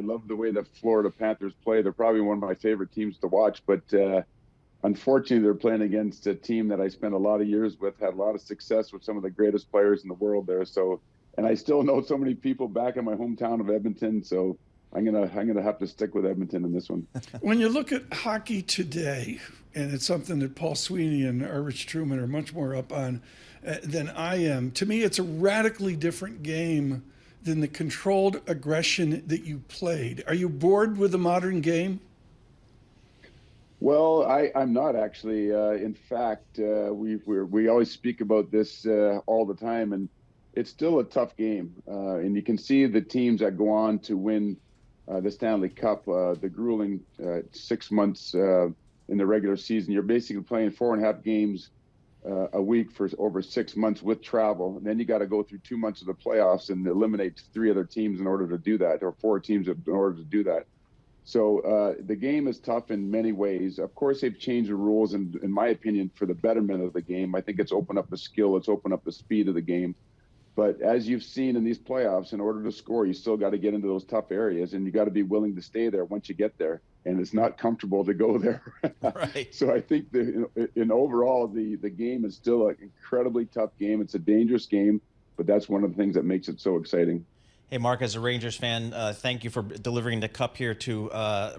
love the way the Florida Panthers play. They're probably one of my favorite teams to watch, but unfortunately, they're playing against a team that I spent a lot of years with, had a lot of success with some of the greatest players in the world there. So, and I still know so many people back in my hometown of Edmonton. So I'm gonna have to stick with Edmonton in this one. When you look at hockey today, and it's something that Paul Sweeney and Rich Truman are much more up on than I am, to me, it's a radically different game than the controlled aggression that you played. Are you bored with the modern game? Well, I'm not actually. In fact, we always speak about this all the time, and it's still a tough game. And you can see the teams that go on to win the Stanley Cup, the grueling 6 months in the regular season. You're basically playing 4.5 games a week for over 6 months with travel, and then you got to go through 2 months of the playoffs and eliminate 3 other teams in order to do that, or 4 teams in order to do that. So the game is tough in many ways. Of course, they've changed the rules, and in my opinion, for the betterment of the game. I think it's opened up the skill, it's opened up the speed of the game. But as you've seen in these playoffs, in order to score, you still got to get into those tough areas, and you got to be willing to stay there once you get there. And it's not comfortable to go there. Right. So I think in overall, the game is still an incredibly tough game. It's a dangerous game, but that's one of the things that makes it so exciting. Hey, Mark, as a Rangers fan, thank you for delivering the cup here to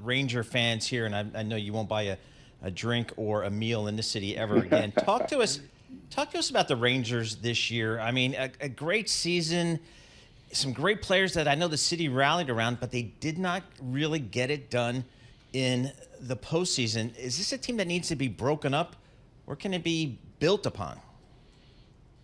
Ranger fans here. And I know you won't buy a drink or a meal in this city ever again. Talk to us about the Rangers this year. I mean, a great season, some great players that I know the city rallied around, but they did not really get it done in the postseason. Is this a team that needs to be broken up, or can it be built upon?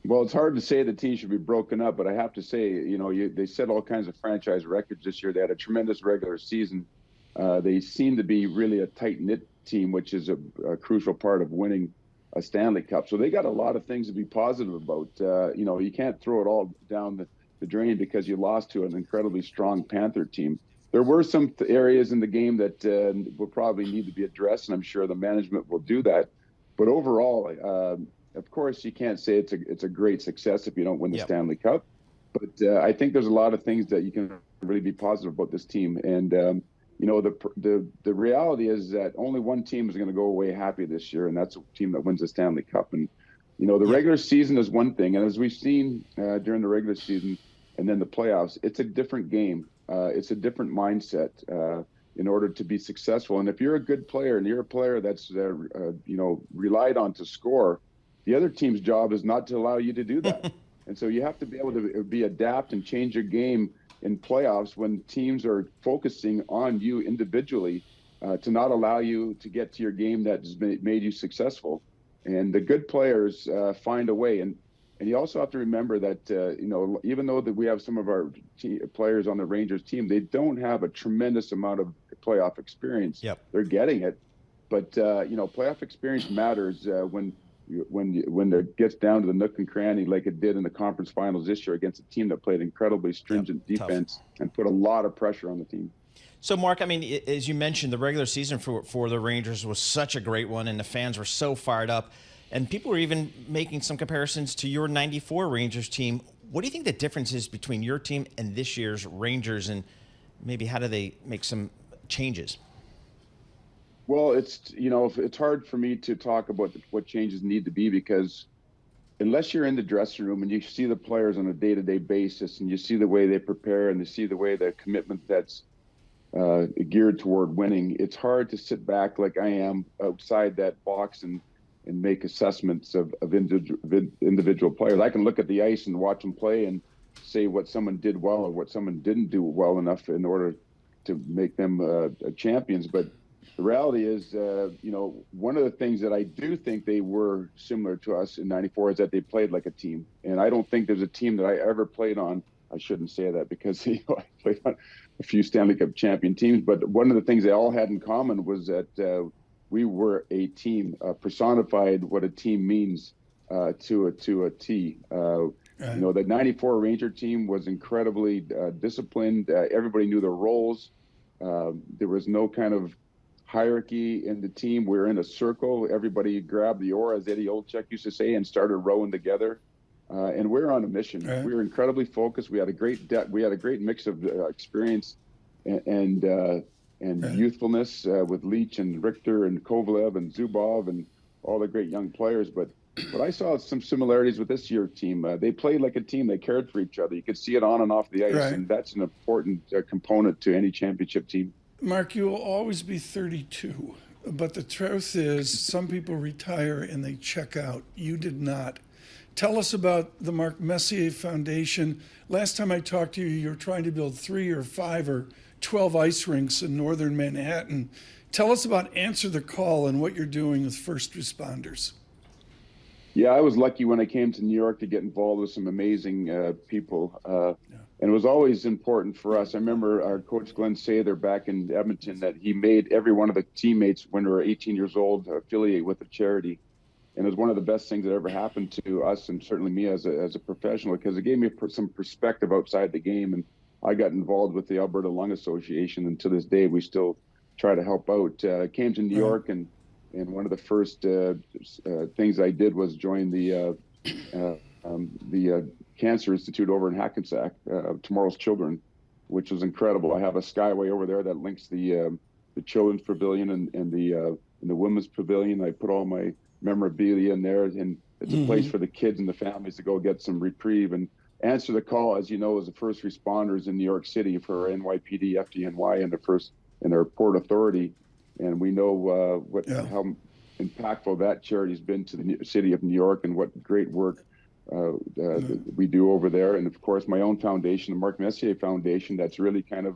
Well, it's hard to say the team should be broken up, but I have to say, they set all kinds of franchise records this year. They had a tremendous regular season. They seem to be really a tight-knit team, which is a crucial part of winning a Stanley Cup. So they got a lot of things to be positive about. You can't throw it all down the drain because you lost to an incredibly strong Panther team. There were some areas in the game that will probably need to be addressed, and I'm sure the management will do that. But overall, of course, you can't say it's a great success if you don't win the Stanley Cup. But I think there's a lot of things that you can really be positive about this team. And the reality is that only one team is going to go away happy this year, and that's a team that wins the Stanley Cup. And the regular season is one thing, and as we've seen during the regular season and then the playoffs, it's a different game. It's a different mindset in order to be successful. And if you're a good player and you're a player that's relied on to score, the other team's job is not to allow you to do that. And so you have to be able to adapt and change your game in playoffs when teams are focusing on you individually to not allow you to get to your game that has made you successful. And the good players find a way. And you also have to remember that, even though that we have some of our players on the Rangers team, they don't have a tremendous amount of playoff experience. Yep. They're getting it. But, playoff experience matters when it gets down to the nook and cranny like it did in the conference finals this year against a team that played incredibly stringent defense and put a lot of pressure on the team. So, Mark, I mean, as you mentioned, the regular season for the Rangers was such a great one, and the fans were so fired up. And people were even making some comparisons to your 94 Rangers team. What do you think the difference is between your team and this year's Rangers, and maybe how do they make some changes? Well, it's hard for me to talk about what changes need to be because unless you're in the dressing room and you see the players on a day-to-day basis and you see the way they prepare and you see the way the commitment that's geared toward winning, it's hard to sit back like I am outside that box and make assessments of individual players. I can look at the ice and watch them play and say what someone did well or what someone didn't do well enough in order to make them champions. But the reality is, one of the things that I do think they were similar to us in 94 is that they played like a team. And I don't think there's a team that I ever played on. I shouldn't say that because I played on a few Stanley Cup champion teams. But one of the things they all had in common was that we were a team, personified what a team means to a T. The 94 Ranger team was incredibly disciplined. Everybody knew their roles. There was no kind of hierarchy in the team. We were in a circle. Everybody grabbed the oar, as Eddie Olczyk used to say, and started rowing together. And we were on a mission. We were incredibly focused. We had a great mix of experience and youthfulness with Leach and Richter and Kovalev and Zubov and all the great young players. But I saw some similarities with this year's team. They played like a team. They cared for each other. You could see it on and off the ice, and that's an important component to any championship team. Mark, you will always be 32, but the truth is some people retire and they check out. You did not. Tell us about the Mark Messier Foundation. Last time I talked to you, you were trying to build 3 or 5 or 12 ice rinks in northern Manhattan. Tell us about Answer the Call and what you're doing with first responders. Yeah, I was lucky when I came to New York to get involved with some amazing people. And it was always important for us. I remember our coach, Glenn Sather, back in Edmonton, that he made every one of the teammates when we were 18 years old affiliate with a charity. And it was one of the best things that ever happened to us, and certainly me as a professional, because it gave me some perspective outside the game. And I got involved with the Alberta Lung Association, and to this day, we still try to help out. Came to New York, and one of the first things I did was join the Cancer Institute over in Hackensack, Tomorrow's Children, which was incredible. I have a skyway over there that links the Children's Pavilion and the Women's Pavilion. I put all my memorabilia in there, and it's a place for the kids and the families to go get some reprieve. And Answer the Call, as you know, is the first responders in New York City for NYPD, FDNY, and their Port Authority. And we know how impactful that charity's been to the city of New York, and what great work we do over there. And of course, my own foundation, the Mark Messier Foundation, that's really kind of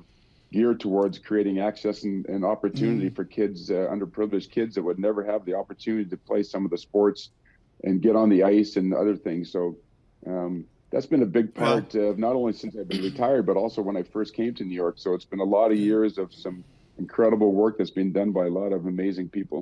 geared towards creating access and opportunity for kids, underprivileged kids that would never have the opportunity to play some of the sports and get on the ice and other things. So that's been a big part of not only since I've been retired, but also when I first came to New York. So it's been a lot of years of some incredible work that's been done by a lot of amazing people.